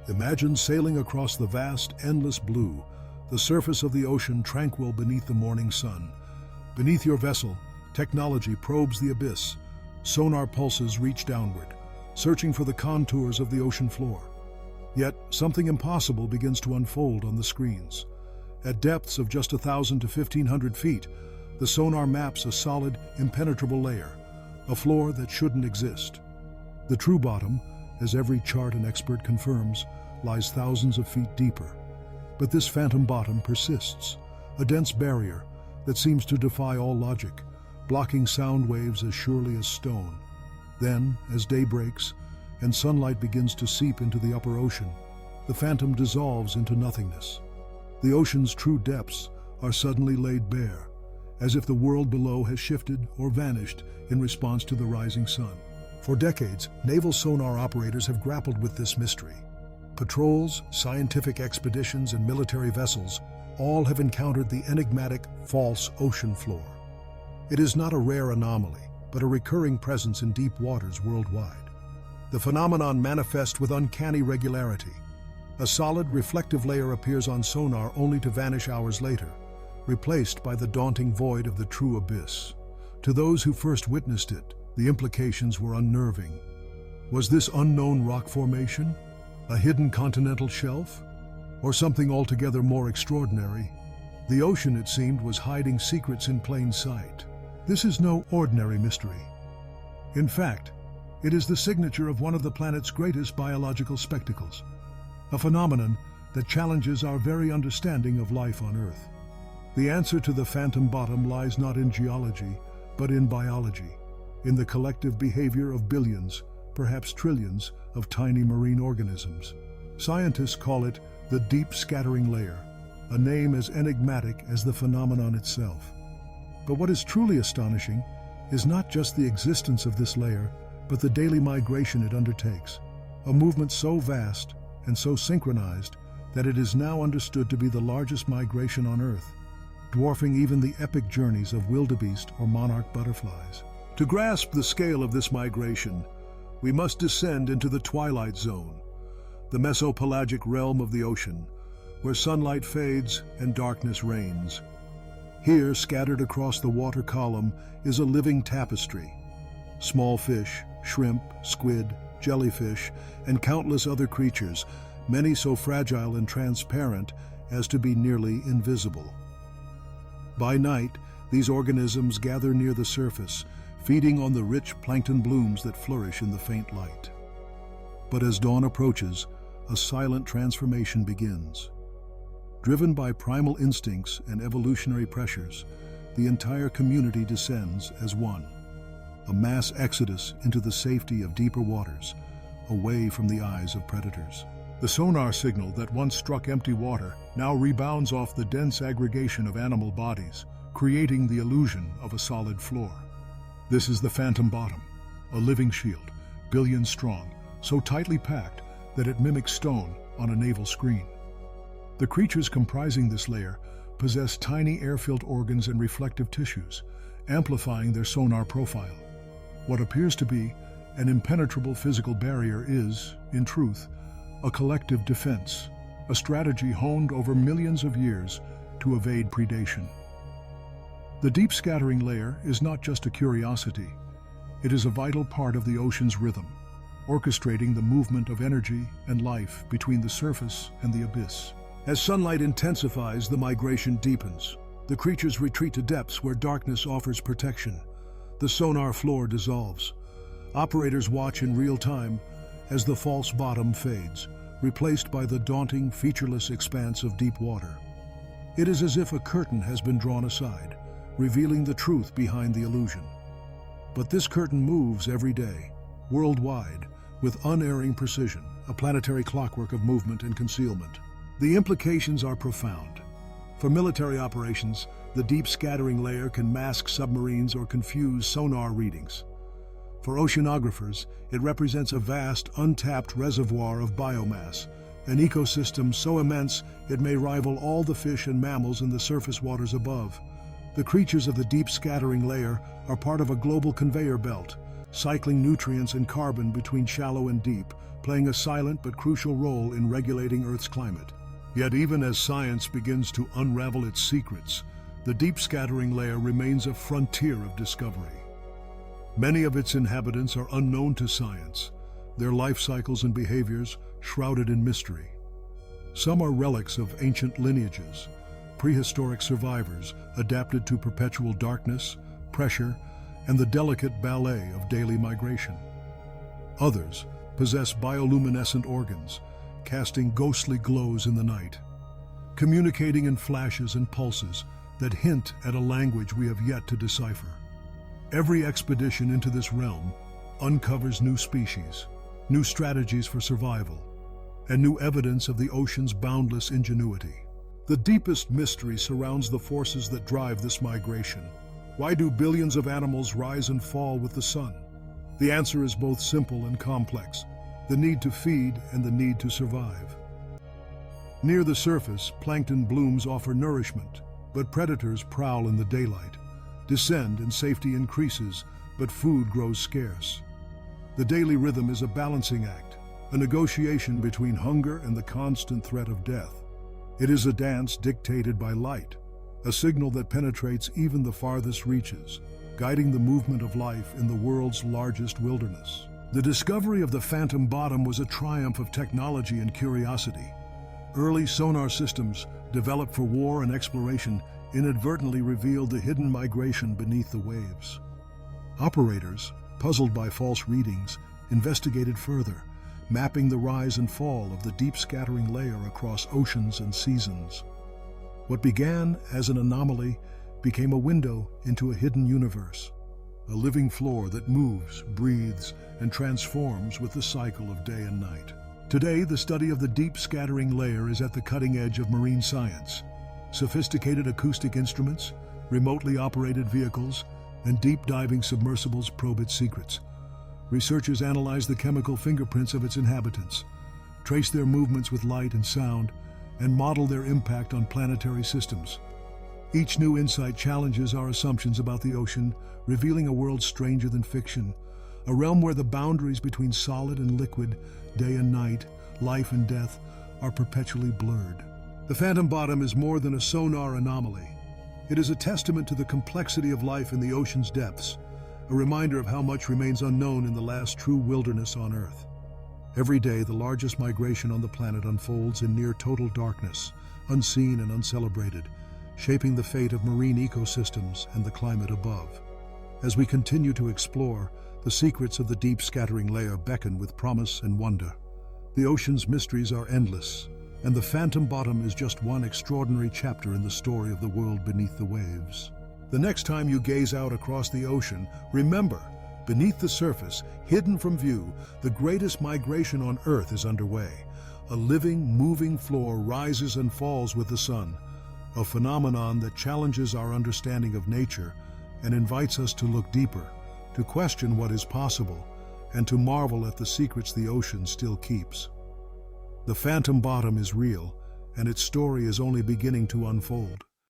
Imagine sailing across the vast, endless blue, the surface of the ocean tranquil beneath the morning sun. Beneath your vessel, technology probes the abyss. Sonar pulses reach downward, searching for the contours of the ocean floor. Yet, something impossible begins to unfold on the screens. At depths of just 1,000 to 1,500 feet, the sonar maps a solid, impenetrable layer, a floor that shouldn't exist. The true bottom, as every chart and expert confirms, lies thousands of feet deeper. But this phantom bottom persists, a dense barrier that seems to defy all logic, blocking sound waves as surely as stone. Then, as day breaks and sunlight begins to seep into the upper ocean, the phantom dissolves into nothingness. The ocean's true depths are suddenly laid bare, as if the world below has shifted or vanished in response to the rising sun. For decades, naval sonar operators have grappled with this mystery. Patrols, scientific expeditions, and military vessels all have encountered the enigmatic false ocean floor. It is not a rare anomaly, but a recurring presence in deep waters worldwide. The phenomenon manifests with uncanny regularity. A solid, reflective layer appears on sonar only to vanish hours later, replaced by the daunting void of the true abyss. To those who first witnessed it, the implications were unnerving. Was this unknown rock formation a hidden continental shelf, or something altogether more extraordinary? The ocean, it seemed, was hiding secrets in plain sight. This is no ordinary mystery. In fact, it is the signature of one of the planet's greatest biological spectacles, a phenomenon that challenges our very understanding of life on Earth. The answer to the phantom bottom lies not in geology, but in biology, in the collective behavior of billions, perhaps trillions, of tiny marine organisms. Scientists call it the deep scattering layer, a name as enigmatic as the phenomenon itself. But what is truly astonishing is not just the existence of this layer, but the daily migration it undertakes, a movement so vast and so synchronized that it is now understood to be the largest migration on Earth, dwarfing even the epic journeys of wildebeest or monarch butterflies. To grasp the scale of this migration, we must descend into the twilight zone, the mesopelagic realm of the ocean, where sunlight fades and darkness reigns. Here, scattered across the water column, is a living tapestry. Small fish, shrimp, squid, jellyfish, and countless other creatures, many so fragile and transparent as to be nearly invisible. By night, these organisms gather near the surface, feeding on the rich plankton blooms that flourish in the faint light. But as dawn approaches, a silent transformation begins. Driven by primal instincts and evolutionary pressures, the entire community descends as one, a mass exodus into the safety of deeper waters, away from the eyes of predators. The sonar signal that once struck empty water now rebounds off the dense aggregation of animal bodies, creating the illusion of a solid floor. This is the phantom bottom, a living shield, billions strong, so tightly packed that it mimics stone on a naval screen. The creatures comprising this layer possess tiny air-filled organs and reflective tissues, amplifying their sonar profile. What appears to be an impenetrable physical barrier is, in truth, a collective defense, a strategy honed over millions of years to evade predation. The deep scattering layer is not just a curiosity. It is a vital part of the ocean's rhythm, orchestrating the movement of energy and life between the surface and the abyss. As sunlight intensifies, the migration deepens. The creatures retreat to depths where darkness offers protection. The sonar floor dissolves. Operators watch in real time as the false bottom fades, replaced by the daunting, featureless expanse of deep water. It is as if a curtain has been drawn aside, revealing the truth behind the illusion. But this curtain moves every day, worldwide, with unerring precision, a planetary clockwork of movement and concealment. The implications are profound. For military operations, the deep scattering layer can mask submarines or confuse sonar readings. For oceanographers, it represents a vast, untapped reservoir of biomass, an ecosystem so immense it may rival all the fish and mammals in the surface waters above. The creatures of the deep scattering layer are part of a global conveyor belt, cycling nutrients and carbon between shallow and deep, playing a silent but crucial role in regulating Earth's climate. Yet even as science begins to unravel its secrets, the deep scattering layer remains a frontier of discovery. Many of its inhabitants are unknown to science, their life cycles and behaviors shrouded in mystery. Some are relics of ancient lineages, prehistoric survivors adapted to perpetual darkness, pressure, and the delicate ballet of daily migration. Others possess bioluminescent organs, casting ghostly glows in the night, communicating in flashes and pulses that hint at a language we have yet to decipher. Every expedition into this realm uncovers new species, new strategies for survival, and new evidence of the ocean's boundless ingenuity. The deepest mystery surrounds the forces that drive this migration. Why do billions of animals rise and fall with the sun? The answer is both simple and complex: the need to feed and the need to survive. Near the surface, plankton blooms offer nourishment, but predators prowl in the daylight. Descend and safety increases, but food grows scarce. The daily rhythm is a balancing act, a negotiation between hunger and the constant threat of death. It is a dance dictated by light, a signal that penetrates even the farthest reaches, guiding the movement of life in the world's largest wilderness. The discovery of the Phantom Bottom was a triumph of technology and curiosity. Early sonar systems, developed for war and exploration, inadvertently revealed the hidden migration beneath the waves. Operators, puzzled by false readings, investigated further, mapping the rise and fall of the deep scattering layer across oceans and seasons. What began as an anomaly became a window into a hidden universe, a living floor that moves, breathes, and transforms with the cycle of day and night. Today, the study of the deep scattering layer is at the cutting edge of marine science. Sophisticated acoustic instruments, remotely operated vehicles, and deep-diving submersibles probe its secrets. Researchers analyze the chemical fingerprints of its inhabitants, trace their movements with light and sound, and model their impact on planetary systems. Each new insight challenges our assumptions about the ocean, revealing a world stranger than fiction, a realm where the boundaries between solid and liquid, day and night, life and death, are perpetually blurred. The Phantom Bottom is more than a sonar anomaly. It is a testament to the complexity of life in the ocean's depths, a reminder of how much remains unknown in the last true wilderness on Earth. Every day, the largest migration on the planet unfolds in near total darkness, unseen and uncelebrated, shaping the fate of marine ecosystems and the climate above. As we continue to explore, the secrets of the deep scattering layer beckon with promise and wonder. The ocean's mysteries are endless, and the Phantom Bottom is just one extraordinary chapter in the story of the world beneath the waves. The next time you gaze out across the ocean, remember, beneath the surface, hidden from view, the greatest migration on Earth is underway. A living, moving floor rises and falls with the sun, a phenomenon that challenges our understanding of nature and invites us to look deeper, to question what is possible, and to marvel at the secrets the ocean still keeps. The Phantom Bottom is real, and its story is only beginning to unfold.